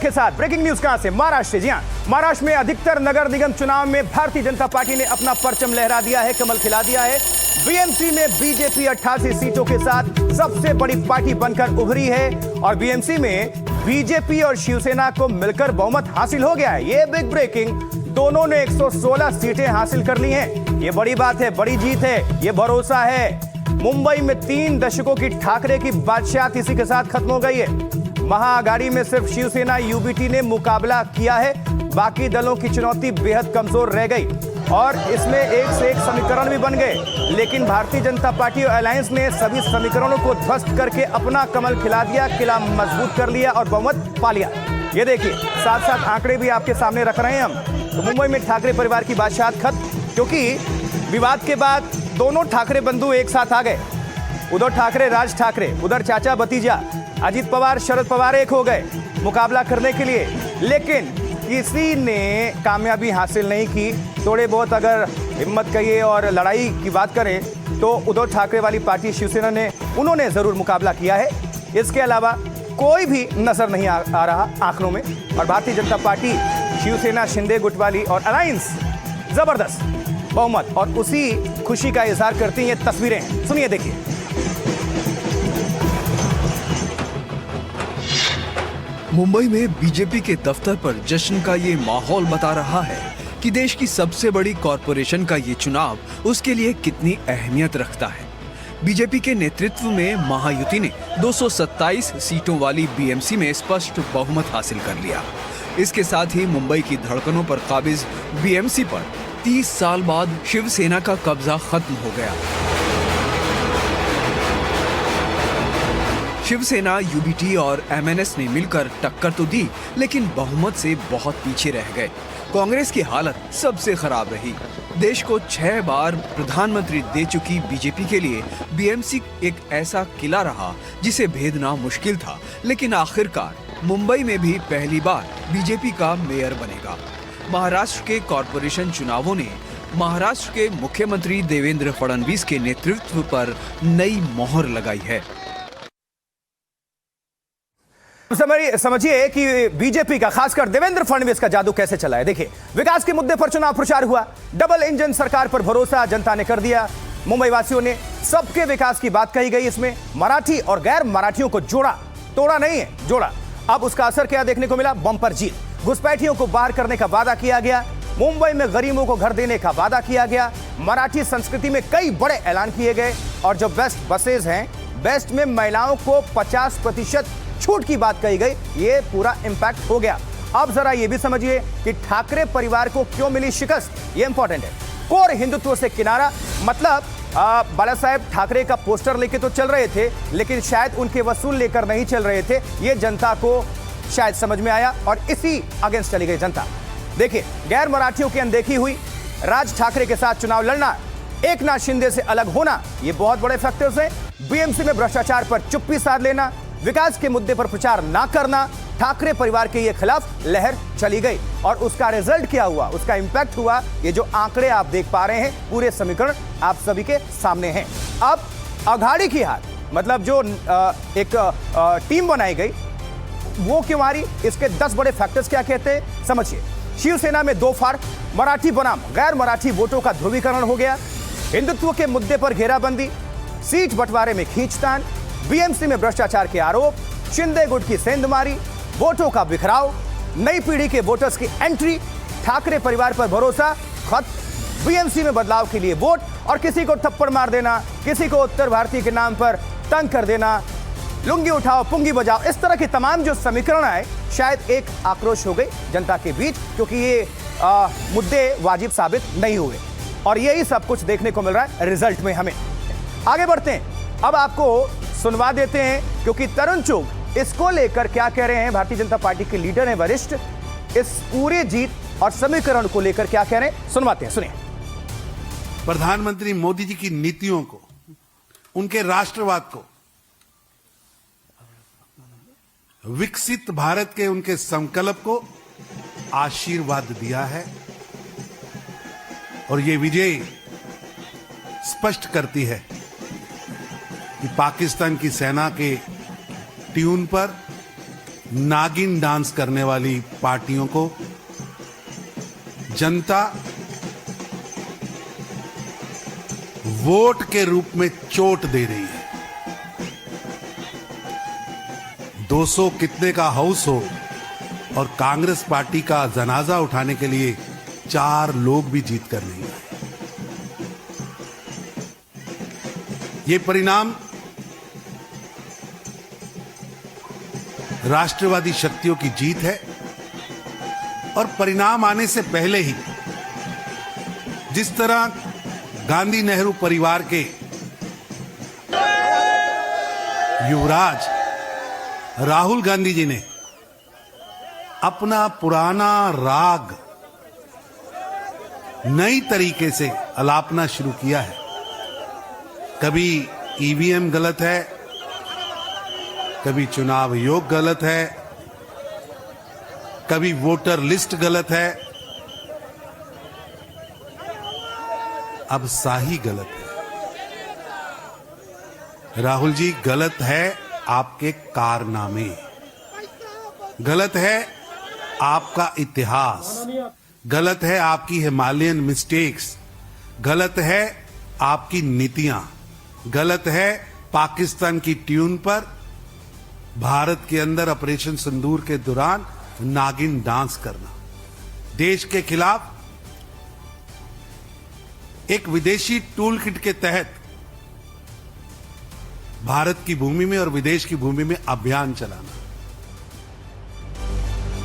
के साथ breaking news कहां से? महाराष्ट्र से। जी हां, महाराष्ट्र में अधिकतर नगर निगम चुनाव में भारतीय जनता पार्टी ने अपना परचम लहरा दिया है, कमल खिला दिया है। बीएमसी में बीजेपी 88 सीटों के साथ सबसे बड़ी पार्टी बनकर उभरी है और बीएमसी में बीजेपी और शिवसेना को मिलकर बहुमत हासिल हो गया है। ये बिग ब्रेकिंग, दोनों ने 116 सीटें हासिल कर ली हैं। ये बड़ी बात है, बड़ी जीत है, ये भरोसा है। मुंबई में 3 दशकों की ठाकरे की बादशाहत इसी के साथ खत्म हो गई है। महाआघाड़ी में सिर्फ शिवसेना यूबीटी ने मुकाबला किया है, बाकी दलों की चुनौती बेहद कमजोर रह गई और इसमें एक से एक समीकरण भी बन गए। लेकिन भारतीय जनता पार्टी और अलायंस ने सभी समीकरणों को ध्वस्त करके अपना कमल खिला दिया, किला मजबूत कर लिया और बहुमत पा लिया। ये देखिए, साथ साथ आंकड़े भी आपके सामने रख रहे हैं हम। तो मुंबई में ठाकरे परिवार की बादशाहत खत्म, क्योंकि विवाद के बाद दोनों ठाकरे बंधु एक साथ आ गए। उधर ठाकरे, राज ठाकरे, उधर चाचा भतीजा अजित पवार, शरद पवार एक हो गए मुकाबला करने के लिए। लेकिन किसी ने कामयाबी हासिल नहीं की। थोड़े बहुत अगर हिम्मत कहिए और लड़ाई की बात करें तो उद्धव ठाकरे वाली पार्टी शिवसेना ने, उन्होंने जरूर मुकाबला किया है। इसके अलावा कोई भी नजर नहीं आ रहा आंकड़ों में। और भारतीय जनता पार्टी, शिवसेना, शिंदे गुट वाली और अलायंस जबरदस्त बहुमत और उसी खुशी का इजहार करती हैं। तस्वीरें सुनिए, देखिए। मुंबई में बीजेपी के दफ्तर पर जश्न का ये माहौल बता रहा है कि देश की सबसे बड़ी कॉरपोरेशन का ये चुनाव उसके लिए कितनी अहमियत रखता है। बीजेपी के नेतृत्व में महायुति ने 227 सीटों वाली बीएमसी में स्पष्ट बहुमत हासिल कर लिया। इसके साथ ही मुंबई की धड़कनों पर काबिज बीएमसी पर 30 साल बाद शिवसेना का कब्जा खत्म हो गया। शिवसेना, यूबीटी और एमएनएस ने मिलकर टक्कर तो दी, लेकिन बहुमत से बहुत पीछे रह गए। कांग्रेस की हालत सबसे खराब रही। देश को 6 बार प्रधानमंत्री दे चुकी बीजेपी के लिए बीएमसी एक ऐसा किला रहा जिसे भेदना मुश्किल था। लेकिन आखिरकार मुंबई में भी पहली बार बीजेपी का मेयर बनेगा। महाराष्ट्र के कॉरपोरेशन चुनावों ने महाराष्ट्र के मुख्यमंत्री देवेंद्र फडणवीस के नेतृत्व पर नई मोहर लगाई है। समझिए कि बीजेपी का, खासकर देवेंद्र फडणवीस का जादू कैसे चला है। देखिए, विकास के मुद्दे पर चुनाव प्रचार हुआ, डबल इंजन सरकार पर भरोसा जनता ने कर दिया। मुंबई वासियों ने सबके विकास की बात कही गई। इसमें मराठी और गैर मराठियों को जोड़ा, तोड़ा नहीं है, जोड़ा। अब उसका असर क्या देखने को मिला? बम्पर जीत। घुसपैठियों को बाहर करने का वादा किया गया। मुंबई में गरीबों को घर देने का वादा किया गया। मराठी संस्कृति में कई बड़े ऐलान किए गए और जो बेस्ट बसेज हैं, बेस्ट में महिलाओं को 50% छूट की बात कही गई। ये पूरा इंपैक्ट हो गया। अब जरा ये भी समझिए कि ठाकरे परिवार को क्यों मिली शिकस्त। ये इंपॉर्टेंट है। कोर हिंदुत्व से किनारा, मतलब बाला साहेब ठाकरे का पोस्टर लेके तो चल रहे थे, लेकिन शायद उनके वसूल लेकर नहीं चल रहे थे। ये जनता को शायद समझ में आया और इसी अगेंस्ट चली गई जनता। देखिए, गैर मराठियों की अनदेखी हुई, राज ठाकरे के साथ चुनाव लड़ना, एकनाथ शिंदे से अलग होना, ये बहुत बड़े फैक्टर्स हैं। बीएमसी में भ्रष्टाचार पर चुप्पी साध लेना, विकास के मुद्दे पर प्रचार ना करना, ठाकरे परिवार के ये खिलाफ लहर चली गई और उसका रिजल्ट क्या हुआ, उसका इंपैक्ट हुआ। ये जो आंकड़े आप देख पा रहे हैं, पूरे समीकरण आप सभी के सामने हैं। अब अघाड़ी की हार, मतलब जो एक टीम बनाई गई, वो क्यों हारी, इसके 10 बड़े फैक्टर्स क्या कहते हैं, समझिए। शिवसेना में 2 फाड़, मराठी बनाम गैर मराठी वोटों का ध्रुवीकरण हो गया, हिंदुत्व के मुद्दे पर घेराबंदी, सीट बंटवारे में खींचतान, बीएमसी में भ्रष्टाचार के आरोप, शिंदे गुट की सेंधमारी, वोटों का बिखराव, नई पीढ़ी के वोटर्स की एंट्री, ठाकरे परिवार पर भरोसा खत्म, बीएमसी में बदलाव के लिए वोट और किसी को थप्पड़ मार देना, किसी को उत्तर भारतीय के नाम पर तंग कर देना, लुंगी उठाओ पुंगी बजाओ, इस तरह की तमाम जो समीकरण आए, शायद एक आक्रोश हो गई जनता के बीच, क्योंकि ये मुद्दे वाजिब साबित नहीं हुए। और यही सब कुछ देखने को मिल रहा है रिजल्ट में। हमें आगे बढ़ते हैं, अब आपको सुनवा देते हैं, क्योंकि तरुण चुग इसको लेकर क्या कह रहे हैं। भारतीय जनता पार्टी के लीडर हैं वरिष्ठ, इस पूरे जीत और समीकरण को लेकर क्या कह रहे हैं, सुनवाते हैं, सुनिए। प्रधानमंत्री मोदी जी की नीतियों को, उनके राष्ट्रवाद को, विकसित भारत के उनके संकल्प को आशीर्वाद दिया है और ये विजय स्पष्ट करती है कि पाकिस्तान की सेना के ट्यून पर नागिन डांस करने वाली पार्टियों को जनता वोट के रूप में चोट दे रही है। 200 कितने का हाउस हो और कांग्रेस पार्टी का जनाजा उठाने के लिए 4 लोग भी जीत कर नहीं आए। ये परिणाम राष्ट्रवादी शक्तियों की जीत है और परिणाम आने से पहले ही जिस तरह गांधी नेहरू परिवार के युवराज राहुल गांधी जी ने अपना पुराना राग नई तरीके से अलापना शुरू किया है। कभी ईवीएम गलत है, कभी चुनाव आयोग गलत है, कभी वोटर लिस्ट गलत है, अब शाही गलत है। राहुल जी, गलत है आपके कारनामे, गलत है आपका इतिहास, गलत है आपकी हिमालयन मिस्टेक्स, गलत है आपकी नीतियां, गलत है पाकिस्तान की ट्यून पर भारत के अंदर ऑपरेशन सिंदूर के दौरान नागिन डांस करना, देश के खिलाफ एक विदेशी टूल किट के तहत भारत की भूमि में और विदेश की भूमि में अभियान चलाना।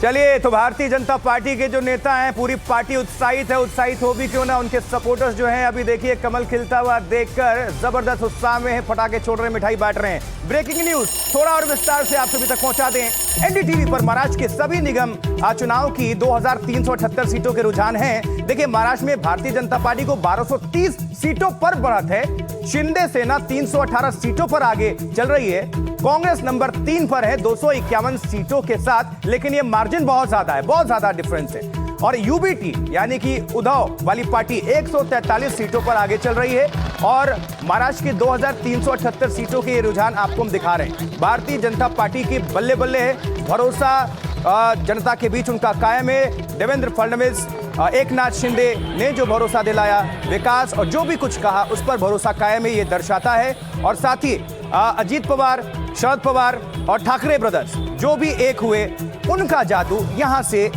चलिए, तो भारतीय जनता पार्टी के जो नेता हैं, पूरी पार्टी उत्साहित है। उत्साहित हो भी क्यों ना, उनके सपोर्टर्स जो हैं अभी देखिए कमल खिलता हुआ देखकर जबरदस्त उत्साह में है, पटाखे छोड़ रहे हैं, मिठाई बांट रहे हैं। ब्रेकिंग न्यूज थोड़ा और विस्तार से आप सभी तक पहुंचा दें। एनडीटीवी पर महाराष्ट्र के सभी निगम चुनाव की 2378 सीटों के रुझान हैं। देखिए, महाराष्ट्र में भारतीय जनता पार्टी को 1230 सीटों पर बढ़त है। शिंदे सेना 318 सीटों पर आगे चल रही है। कांग्रेस नंबर 3 पर है 251 सीटों के साथ, लेकिन ये मार्जिन बहुत ज्यादा है, बहुत ज्यादा डिफरेंस है। और यूबीटी यानी कि उद्धव वाली पार्टी 143 सीटों पर आगे चल रही है। और महाराष्ट्र की 2378 सीटों के ये रुझान आपको हम दिखा रहे हैं। भारतीय जनता पार्टी की बल्ले बल्ले है, भरोसा जनता के बीच उनका कायम है। देवेंद्र फडणवीस, एकनाथ शिंदे ने जो भरोसा दिलाया, विकास और जो भी कुछ कहा, उस पर भरोसा कायम है, ये दर्शाता है। और साथ ही अजीत पवार, शरद पवार और ठाकरे ब्रदर्स जो भी एक हुए, उनका जादू यहां से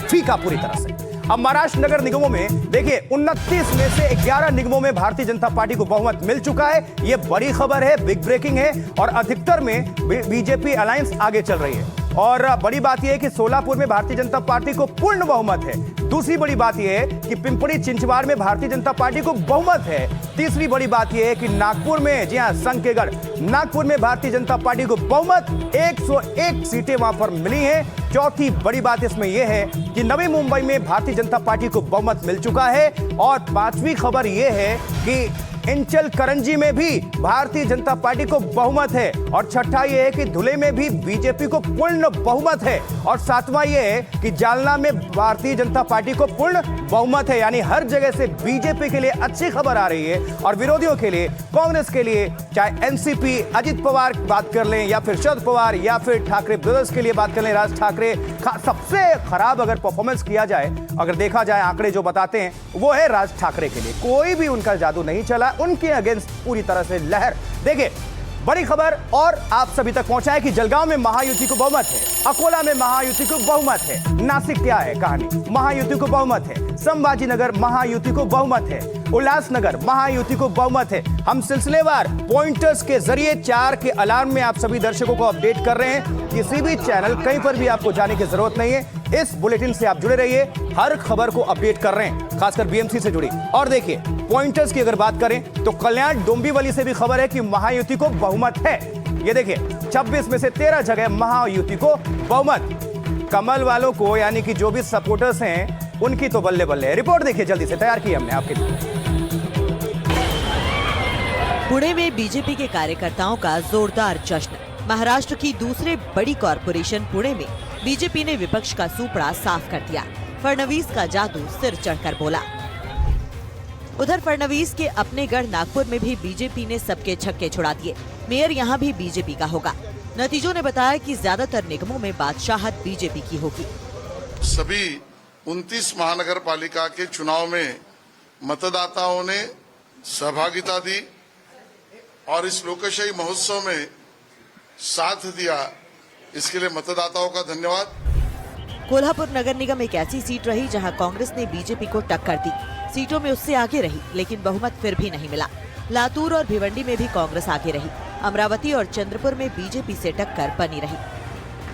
फीका पूरी तरह से। अब महाराष्ट्र नगर निगमों में देखिए 29 में से 11 निगमों में भारतीय जनता पार्टी को बहुमत मिल चुका है। यह बड़ी खबर है, बिग ब्रेकिंग है। और अधिकतर में बीजेपी अलायंस आगे चल रही है। और बड़ी बात यह है कि सोलापुर में भारतीय जनता पार्टी को पूर्ण बहुमत है। दूसरी बड़ी बात यह है कि पिंपरी चिंचवाड़ में भारतीय जनता पार्टी को बहुमत है। तीसरी बड़ी बात यह है कि नागपुर में, जी हां, संघ के गढ़ नागपुर में भारतीय जनता पार्टी को बहुमत 101 सीटें वहां पर मिली हैं। चौथी बड़ी बात इसमें यह है कि नवी मुंबई में भारतीय जनता पार्टी को बहुमत मिल चुका है। और पांचवी खबर यह है कि इंचल करंजी में भी भारतीय जनता पार्टी को बहुमत है। और छठा यह है कि धुले में भी बीजेपी को पूर्ण बहुमत है। और सातवां यह है कि जालना में भारतीय जनता पार्टी को पूर्ण बहुमत है। यानी हर जगह से बीजेपी के लिए अच्छी खबर आ रही है। और विरोधियों के लिए, कांग्रेस के लिए, चाहे एनसीपी अजित पवार बात कर लें, या फिर शरद पवार, या फिर ठाकरे ब्रदर्स के लिए बात कर लें, राज ठाकरे, सबसे खराब अगर परफॉर्मेंस किया जाए, अगर देखा जाए आंकड़े जो बताते हैं, वो है राज ठाकरे के लिए। कोई भी उनका जादू नहीं चला, उनके अगेंस्ट पूरी तरह से लहर। देखिए, बड़ी खबर और आप सभी तक पहुंचाएं कि जलगांव में महायुति को बहुमत है, अकोला में महायुति को बहुमत है, नासिक क्या है कहानी, महायुति को बहुमत है, संभाजीनगर महायुति को बहुमत है, उल्लासनगर महायुति को बहुमत है। हम सिलसिलेवार पॉइंटर्स के जरिए 4 के अलार्म में आप सभी दर्शकों को अपडेट कर रहे हैं। किसी भी चैनल, कहीं पर भी आपको जाने की जरूरत नहीं है। इस बुलेटिन से आप जुड़े रहिए, हर खबर को अपडेट कर रहे हैं, खासकर बीएमसी से जुड़ी। और देखिए, पॉइंटर्स की अगर बात करें तो कल्याण डोंबिवली से भी खबर है कि महायुति को बहुमत है। ये देखिए, 26 में से 13 जगह महायुति को बहुमत। कमल वालों को, यानी कि जो भी सपोर्टर्स हैं, उनकी तो बल्ले बल्ले है। रिपोर्ट देखिए, जल्दी से तैयार की हमने आपके लिए। पुणे में बीजेपी के कार्यकर्ताओं का जोरदार जश्न। महाराष्ट्र की दूसरे बड़ी कॉरपोरेशन पुणे में बीजेपी ने विपक्ष का सूपड़ा साफ कर दिया। फडणवीस का जादू सिर चढ़कर बोला। उधर फडणवीस के अपने गढ़ नागपुर में भी बीजेपी ने सबके छक्के छुड़ा दिए। मेयर यहाँ भी बीजेपी का होगा। नतीजों ने बताया कि ज्यादातर निगमों में बादशाहत बीजेपी की होगी। सभी 29 महानगर पालिका के चुनाव में मतदाताओं ने सहभागिता दी और इस लोकशाही महोत्सव में साथ दिया। इसके लिए मतदाताओं का धन्यवाद। कोल्हापुर नगर निगम एक ऐसी सीट रही जहां कांग्रेस ने बीजेपी को टक्कर दी। सीटों में उससे आगे रही, लेकिन बहुमत फिर भी नहीं मिला। लातूर और भिवंडी में भी कांग्रेस आगे रही। अमरावती और चंद्रपुर में बीजेपी से टक्कर बनी रही।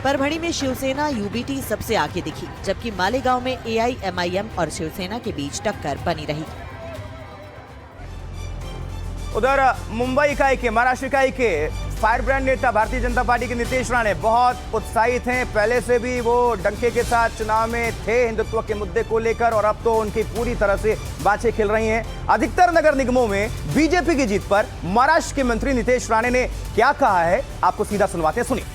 परभणी में शिवसेना यूबीटी सबसे आगे दिखी, जबकि मालेगांव में एआईएमआईएम और शिवसेना के बीच टक्कर बनी रही। उधर मुंबई इकाई के, महाराष्ट्र इकाई के फायर ब्रांड नेता भारतीय जनता पार्टी के नीतीश राणे बहुत उत्साहित हैं। पहले से भी वो डंके के साथ चुनाव में थे हिंदुत्व के मुद्दे को लेकर, और अब तो उनकी पूरी तरह से बातें खिल रही हैं। अधिकतर नगर निगमों में बीजेपी की जीत पर महाराष्ट्र के मंत्री नीतीश राणे ने क्या कहा है, आपको सीधा सुनवाते हैं, सुनिए।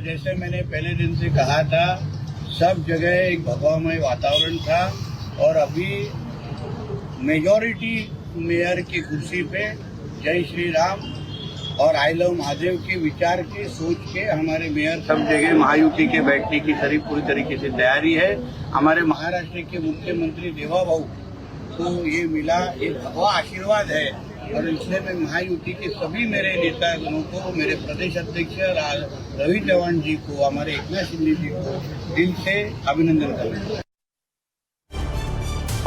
जैसे मैंने पहले दिन से कहा था, सब जगह एक भगवामय वातावरण था और अभी मेजॉरिटी मेयर की कुर्सी पे जय श्री राम और आई लव महादेव के विचार के सोच के हमारे मेयर सब जगह महायुति के बैठने की पूरी तरीके से तैयारी है। हमारे महाराष्ट्र के मुख्यमंत्री देवाभाऊ को ये मिला, एक भगवा आशीर्वाद है और इसलिए मैं महायुति के सभी मेरे नेतागणों को, मेरे प्रदेश अध्यक्ष रवि चौहान जी को, हमारे एकनाथ शिंदे जी को दिल से अभिनंदन करता हूँ।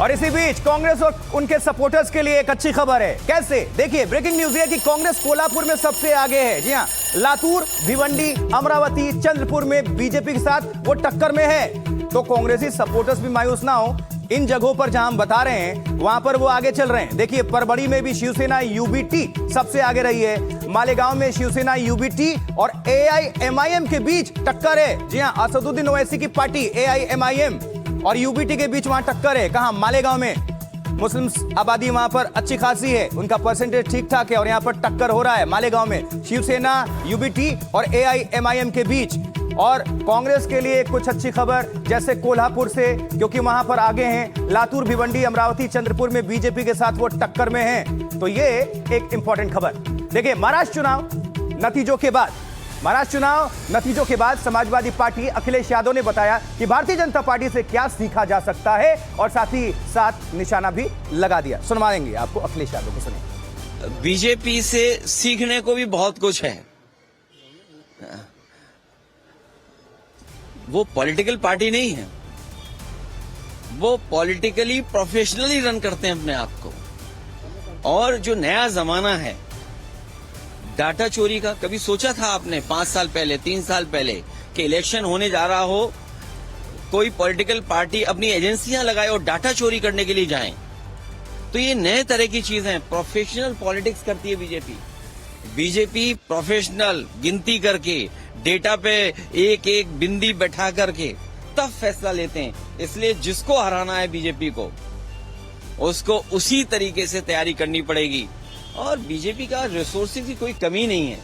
और इसी बीच कांग्रेस और उनके सपोर्टर्स के लिए एक अच्छी खबर है। कैसे? देखिए, ब्रेकिंग न्यूज है कि कांग्रेस कोल्हापुर में सबसे आगे है। जी हां, लातूर, भिवंडी, अमरावती, चंद्रपुर में बीजेपी के साथ वो टक्कर में है। तो कांग्रेसी सपोर्टर्स भी मायूस ना हो, इन जगहों पर जहां हम बता रहे हैं वहां पर वो आगे चल रहे हैं। देखिए, परभणी में भी शिवसेना यूबीटी सबसे आगे रही है। मालेगांव में शिवसेना यूबीटी और एआईएमआईएम के बीच टक्कर है। जी हां, असदुद्दीन ओवैसी की पार्टी एआईएमआईएम और यूबीटी के बीच वहां टक्कर है। कहां? मालेगांव में। मुस्लिम आबादी वहां पर अच्छी खासी है, उनका परसेंटेज ठीक ठाक है और यहां पर टक्कर हो रहा है मालेगांव में शिवसेना, यूबीटी और एआईएमआईएम के बीच। और कांग्रेस के लिए कुछ अच्छी खबर, जैसे कोल्हापुर से, क्योंकि वहां पर आगे हैं। लातूर, भिवंडी, अमरावती, चंद्रपुर में बीजेपी के साथ वो टक्कर में हैं। तो ये एक इंपॉर्टेंट खबर। देखिए, महाराष्ट्र चुनाव नतीजों के बाद समाजवादी पार्टी अखिलेश यादव ने बताया कि भारतीय जनता पार्टी से क्या सीखा जा सकता है और साथ ही साथ निशाना भी लगा दिया। सुनवाएंगे आपको अखिलेश यादव को, सुनिए। बीजेपी से सीखने को भी बहुत कुछ है। वो पॉलिटिकल पार्टी नहीं है, वो पॉलिटिकली प्रोफेशनली रन करते हैं अपने आप को। और जो नया जमाना है डाटा चोरी का, कभी सोचा था आपने 5 साल पहले, 3 साल पहले कि इलेक्शन होने जा रहा हो, कोई पॉलिटिकल पार्टी अपनी एजेंसियां लगाए और डाटा चोरी करने के लिए जाए? तो ये नए तरह की चीज है। प्रोफेशनल पॉलिटिक्स करती है बीजेपी प्रोफेशनल गिनती करके, डेटा पे एक एक बिंदी बैठा करके तब फैसला लेते हैं। इसलिए जिसको हराना है बीजेपी को, उसको उसी तरीके से तैयारी करनी पड़ेगी। और बीजेपी का रिसोर्सेज की कोई कमी नहीं है।